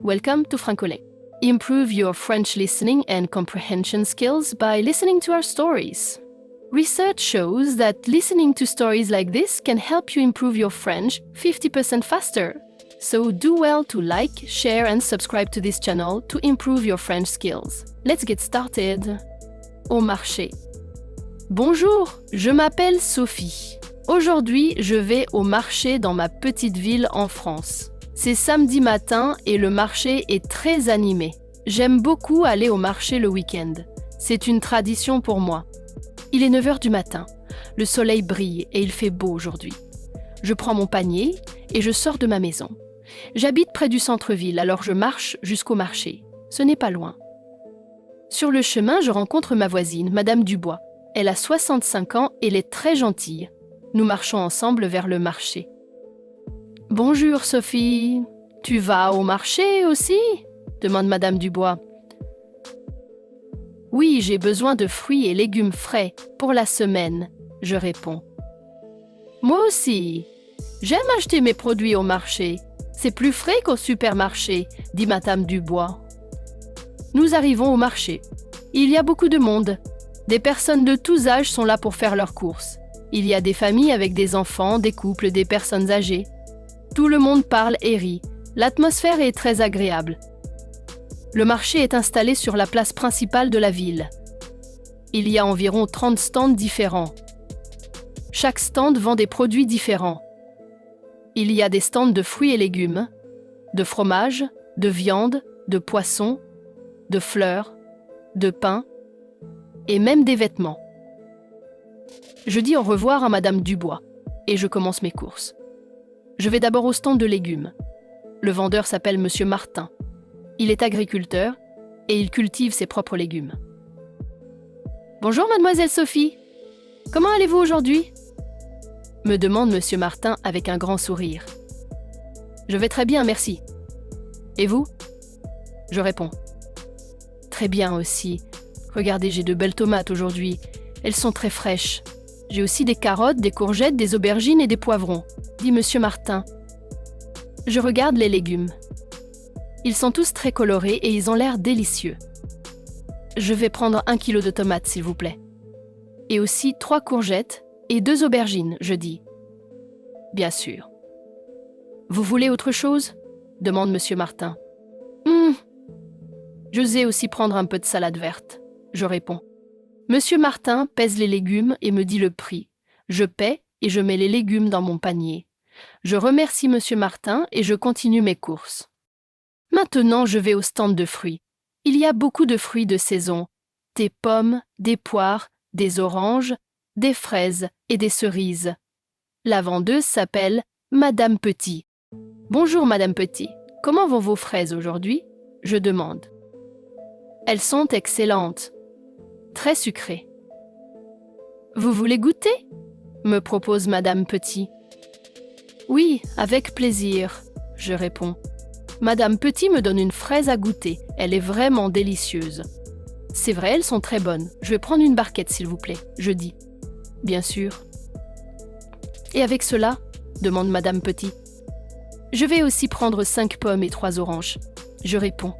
Welcome to Francolais. Improve your French listening and comprehension skills by listening to our stories. Research shows that listening to stories like this can help you improve your French 50% faster. So do well to like, share and subscribe to this channel to improve your French skills. Let's get started. Au marché. Bonjour, je m'appelle Sophie. Aujourd'hui, je vais au marché dans ma petite ville en France. C'est samedi matin et le marché est très animé. J'aime beaucoup aller au marché le week-end. C'est une tradition pour moi. Il est 9 h du matin. Le soleil brille et il fait beau aujourd'hui. Je prends mon panier et je sors de ma maison. J'habite près du centre-ville, alors je marche jusqu'au marché. Ce n'est pas loin. Sur le chemin, je rencontre ma voisine, Madame Dubois. Elle a 65 ans et elle est très gentille. Nous marchons ensemble vers le marché. « Bonjour Sophie, tu vas au marché aussi ?» demande Madame Dubois. « Oui, j'ai besoin de fruits et légumes frais pour la semaine, » je réponds. « Moi aussi, j'aime acheter mes produits au marché. C'est plus frais qu'au supermarché, » dit Madame Dubois. Nous arrivons au marché. Il y a beaucoup de monde. Des personnes de tous âges sont là pour faire leurs courses. Il y a des familles avec des enfants, des couples, des personnes âgées. Tout le monde parle et rit. L'atmosphère est très agréable. Le marché est installé sur la place principale de la ville. Il y a environ 30 stands différents. Chaque stand vend des produits différents. Il y a des stands de fruits et légumes, de fromage, de viande, de poissons, de fleurs, de pain et même des vêtements. Je dis au revoir à Madame Dubois et je commence mes courses. Je vais d'abord au stand de légumes. Le vendeur s'appelle Monsieur Martin. Il est agriculteur et il cultive ses propres légumes. « Bonjour Mademoiselle Sophie, comment allez-vous aujourd'hui ?» me demande Monsieur Martin avec un grand sourire. « Je vais très bien, merci. Et vous ?» Je réponds. « Très bien aussi. Regardez, j'ai de belles tomates aujourd'hui. Elles sont très fraîches. J'ai aussi des carottes, des courgettes, des aubergines et des poivrons, » dit Monsieur Martin. Je regarde les légumes. Ils sont tous très colorés et ils ont l'air délicieux. Je vais prendre 1 kilo de tomates, s'il vous plaît. Et aussi 3 courgettes et 2 aubergines, je dis. Bien sûr. Vous voulez autre chose ? Demande Monsieur Martin. Je vais aussi prendre un peu de salade verte, je réponds. Monsieur Martin pèse les légumes et me dit le prix. Je paie et je mets les légumes dans mon panier. Je remercie Monsieur Martin et je continue mes courses. Maintenant, je vais au stand de fruits. Il y a beaucoup de fruits de saison. Des pommes, des poires, des oranges, des fraises et des cerises. La vendeuse s'appelle Madame Petit. « Bonjour Madame Petit, comment vont vos fraises aujourd'hui ?» je demande. « Elles sont excellentes. Très sucré. « Vous voulez goûter ?» me propose Madame Petit. « Oui, avec plaisir, » je réponds. Madame Petit me donne une fraise à goûter. Elle est vraiment délicieuse. « C'est vrai, elles sont très bonnes. Je vais prendre une barquette, s'il vous plaît, » je dis. « Bien sûr. »« Et avec cela ?» demande Madame Petit. « Je vais aussi prendre 5 pommes et 3 oranges. » Je réponds.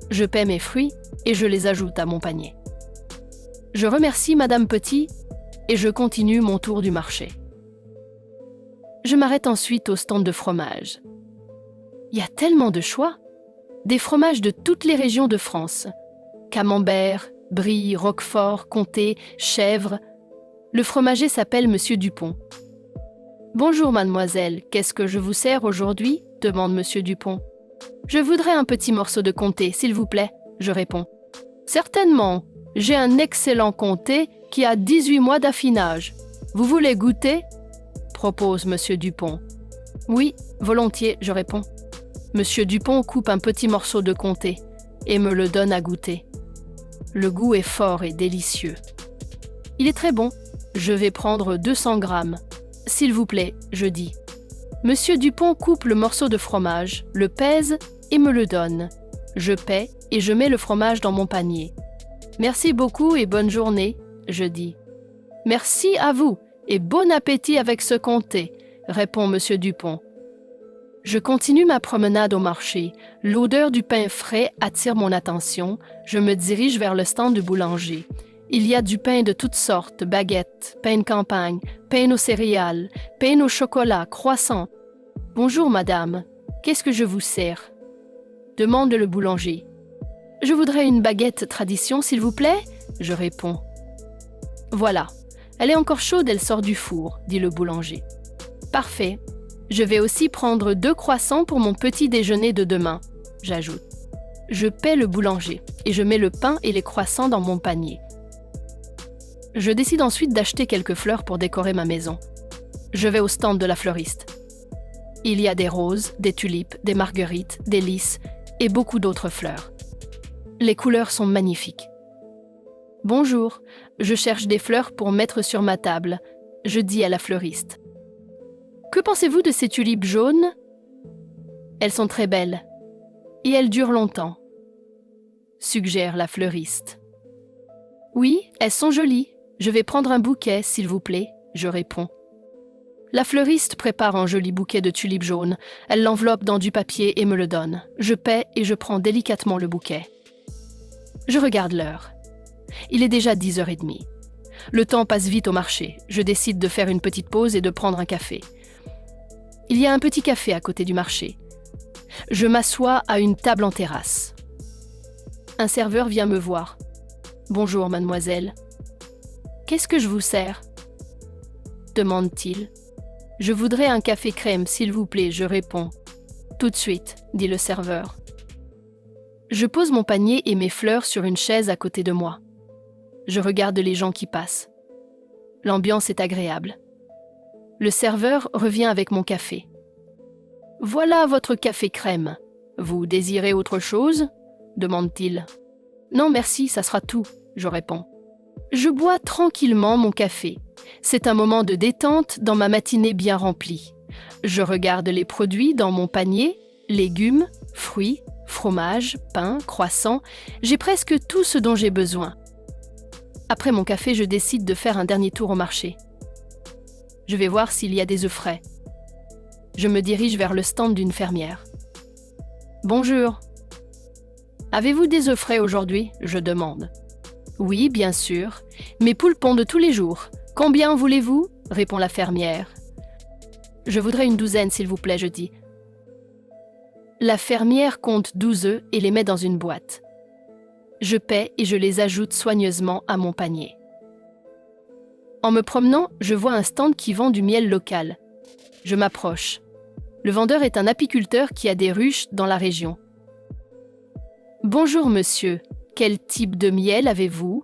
Je paie mes fruits et je les ajoute à mon panier. Je remercie Madame Petit et je continue mon tour du marché. Je m'arrête ensuite au stand de fromage. Il y a tellement de choix! Des fromages de toutes les régions de France. Camembert, Brie, Roquefort, Comté, Chèvre. Le fromager s'appelle Monsieur Dupont. « Bonjour mademoiselle, qu'est-ce que je vous sers aujourd'hui ?» demande Monsieur Dupont. « Je voudrais un petit morceau de comté, s'il vous plaît, » je réponds. « Certainement, j'ai un excellent comté qui a 18 mois d'affinage. Vous voulez goûter ?» propose Monsieur Dupont. « Oui, volontiers, » je réponds. Monsieur Dupont coupe un petit morceau de comté et me le donne à goûter. Le goût est fort et délicieux. Il est très bon. Je vais prendre 200 grammes. « S'il vous plaît, » je dis. Monsieur Dupont coupe le morceau de fromage, le pèse et me le donne. Je paie et je mets le fromage dans mon panier. « Merci beaucoup et bonne journée, » je dis. « Merci à vous et bon appétit avec ce comté, » répond Monsieur Dupont. Je continue ma promenade au marché. L'odeur du pain frais attire mon attention. Je me dirige vers le stand du boulanger. Il y a du pain de toutes sortes, baguettes, pain de campagne, pain aux céréales, pain au chocolat, croissants. « Bonjour madame, qu'est-ce que je vous sers ?» demande le boulanger. « Je voudrais une baguette tradition, s'il vous plaît ?» je réponds. « Voilà, elle est encore chaude, elle sort du four, » dit le boulanger. « Parfait. Je vais aussi prendre 2 croissants pour mon petit déjeuner de demain, » j'ajoute. Je paie le boulanger et je mets le pain et les croissants dans mon panier. Je décide ensuite d'acheter quelques fleurs pour décorer ma maison. Je vais au stand de la fleuriste. Il y a des roses, des tulipes, des marguerites, des lys et beaucoup d'autres fleurs. Les couleurs sont magnifiques. « Bonjour, je cherche des fleurs pour mettre sur ma table, » je dis à la fleuriste. « Que pensez-vous de ces tulipes jaunes ? Elles sont très belles et elles durent longtemps, » suggère la fleuriste. « Oui, elles sont jolies. Je vais prendre un bouquet, s'il vous plaît, » je réponds. La fleuriste prépare un joli bouquet de tulipes jaunes. Elle l'enveloppe dans du papier et me le donne. Je paie et je prends délicatement le bouquet. Je regarde l'heure. Il est déjà 10h30. Le temps passe vite au marché. Je décide de faire une petite pause et de prendre un café. Il y a un petit café à côté du marché. Je m'assois à une table en terrasse. Un serveur vient me voir. « Bonjour, mademoiselle. »« Qu'est-ce que je vous sers ?» demande-t-il. « Je voudrais un café crème, s'il vous plaît, » je réponds. « Tout de suite, » dit le serveur. Je pose mon panier et mes fleurs sur une chaise à côté de moi. Je regarde les gens qui passent. L'ambiance est agréable. Le serveur revient avec mon café. « Voilà votre café crème. Vous désirez autre chose ?» demande-t-il. « Non, merci, ça sera tout, » je réponds. Je bois tranquillement mon café. C'est un moment de détente dans ma matinée bien remplie. Je regarde les produits dans mon panier, légumes, fruits, fromage, pain, croissants. J'ai presque tout ce dont j'ai besoin. Après mon café, je décide de faire un dernier tour au marché. Je vais voir s'il y a des œufs frais. Je me dirige vers le stand d'une fermière. « Bonjour. Avez-vous des œufs frais aujourd'hui ?» je demande. « Oui, bien sûr. Mes poules pondent tous les jours. Combien en voulez-vous ?» répond la fermière. « Je voudrais une douzaine, s'il vous plaît, » je dis. La fermière compte 12 œufs et les met dans une boîte. Je paie et je les ajoute soigneusement à mon panier. En me promenant, je vois un stand qui vend du miel local. Je m'approche. Le vendeur est un apiculteur qui a des ruches dans la région. « Bonjour monsieur, quel type de miel avez-vous »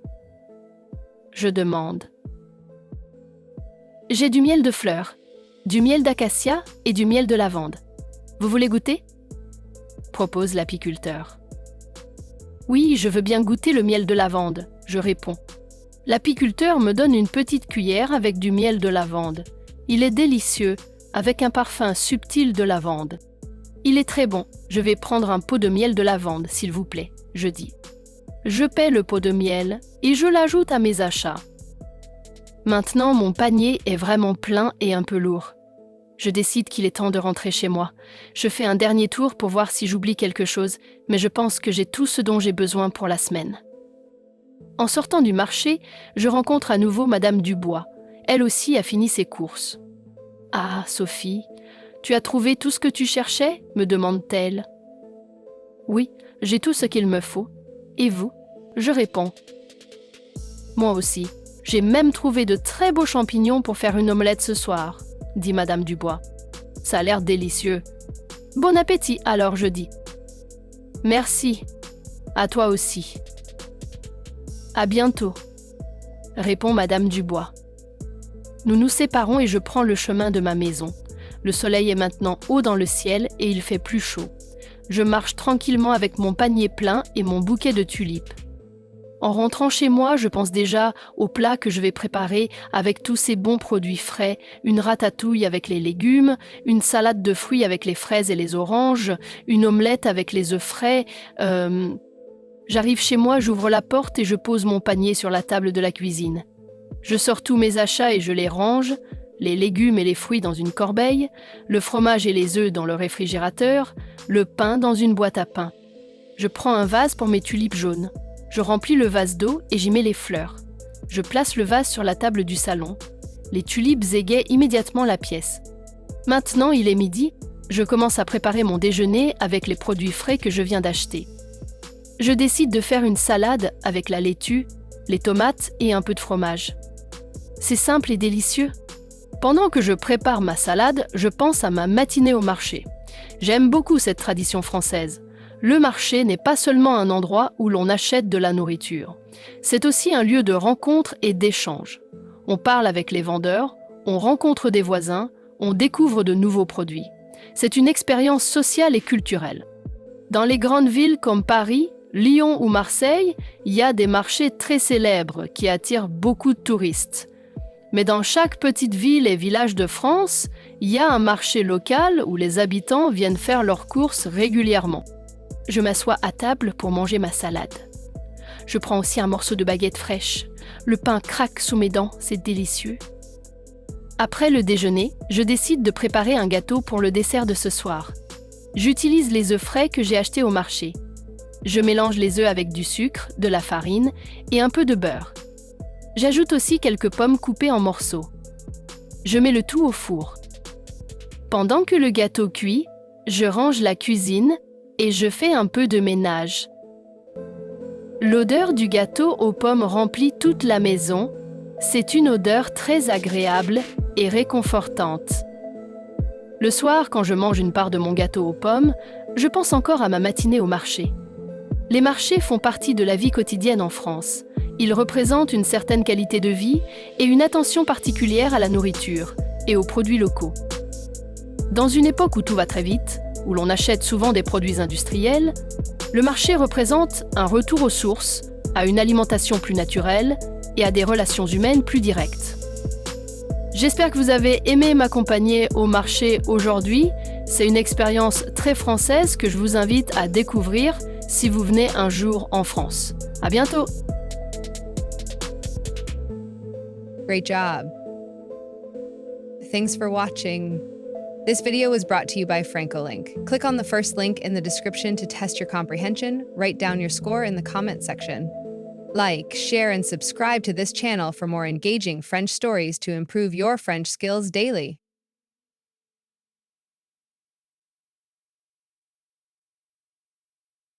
je demande. « J'ai du miel de fleurs, du miel d'acacia et du miel de lavande. Vous voulez goûter ?» propose l'apiculteur. « Oui, je veux bien goûter le miel de lavande » je réponds. L'apiculteur me donne une petite cuillère avec du miel de lavande. Il est délicieux, avec un parfum subtil de lavande. Il est très bon, je vais prendre un pot de miel de lavande, s'il vous plaît, je dis. Je paie le pot de miel et je l'ajoute à mes achats. Maintenant, mon panier est vraiment plein et un peu lourd. Je décide qu'il est temps de rentrer chez moi. Je fais un dernier tour pour voir si j'oublie quelque chose, mais je pense que j'ai tout ce dont j'ai besoin pour la semaine. En sortant du marché, je rencontre à nouveau Madame Dubois. Elle aussi a fini ses courses. « Ah, Sophie, tu as trouvé tout ce que tu cherchais ?» me demande-t-elle. « Oui, j'ai tout ce qu'il me faut. Et vous ?» je réponds. « Moi aussi, j'ai même trouvé de très beaux champignons pour faire une omelette ce soir, » dit Madame Dubois. « Ça a l'air délicieux. Bon appétit alors, je dis. »« Merci. À toi aussi. »« À bientôt, » répond Madame Dubois. Nous nous séparons et je prends le chemin de ma maison. Le soleil est maintenant haut dans le ciel et il fait plus chaud. Je marche tranquillement avec mon panier plein et mon bouquet de tulipes. En rentrant chez moi, je pense déjà au plat que je vais préparer avec tous ces bons produits frais, une ratatouille avec les légumes, une salade de fruits avec les fraises et les oranges, une omelette avec les œufs frais. J'arrive chez moi, j'ouvre la porte et je pose mon panier sur la table de la cuisine. Je sors tous mes achats et je les range. les légumes et les fruits dans une corbeille, le fromage et les œufs dans le réfrigérateur, le pain dans une boîte à pain. Je prends un vase pour mes tulipes jaunes. Je remplis le vase d'eau et j'y mets les fleurs. Je place le vase sur la table du salon. Les tulipes égayent immédiatement la pièce. Maintenant, il est midi. Je commence à préparer mon déjeuner avec les produits frais que je viens d'acheter. Je décide de faire une salade avec la laitue, les tomates et un peu de fromage. C'est simple et délicieux. Pendant que je prépare ma salade, je pense à ma matinée au marché. J'aime beaucoup cette tradition française. Le marché n'est pas seulement un endroit où l'on achète de la nourriture. C'est aussi un lieu de rencontre et d'échange. On parle avec les vendeurs, on rencontre des voisins, on découvre de nouveaux produits. C'est une expérience sociale et culturelle. Dans les grandes villes comme Paris, Lyon ou Marseille, il y a des marchés très célèbres qui attirent beaucoup de touristes. Mais dans chaque petite ville et village de France, il y a un marché local où les habitants viennent faire leurs courses régulièrement. Je m'assois à table pour manger ma salade. Je prends aussi un morceau de baguette fraîche. Le pain craque sous mes dents, c'est délicieux. Après le déjeuner, je décide de préparer un gâteau pour le dessert de ce soir. J'utilise les œufs frais que j'ai achetés au marché. Je mélange les œufs avec du sucre, de la farine et un peu de beurre. J'ajoute aussi quelques pommes coupées en morceaux. Je mets le tout au four. Pendant que le gâteau cuit, je range la cuisine et je fais un peu de ménage. L'odeur du gâteau aux pommes remplit toute la maison. C'est une odeur très agréable et réconfortante. Le soir, quand je mange une part de mon gâteau aux pommes, je pense encore à ma matinée au marché. Les marchés font partie de la vie quotidienne en France. Ils représentent une certaine qualité de vie et une attention particulière à la nourriture et aux produits locaux. Dans une époque où tout va très vite, où l'on achète souvent des produits industriels, le marché représente un retour aux sources, à une alimentation plus naturelle et à des relations humaines plus directes. J'espère que vous avez aimé m'accompagner au marché aujourd'hui. C'est une expérience très française que je vous invite à découvrir si vous venez un jour en France. À bientôt! Great job. Thanks for watching. This video was brought to you by FrancoLink. Click on the first link in the description to test your comprehension. Write down your score in the comment section. Like, share, and subscribe to this channel for more engaging French stories to improve your French skills daily.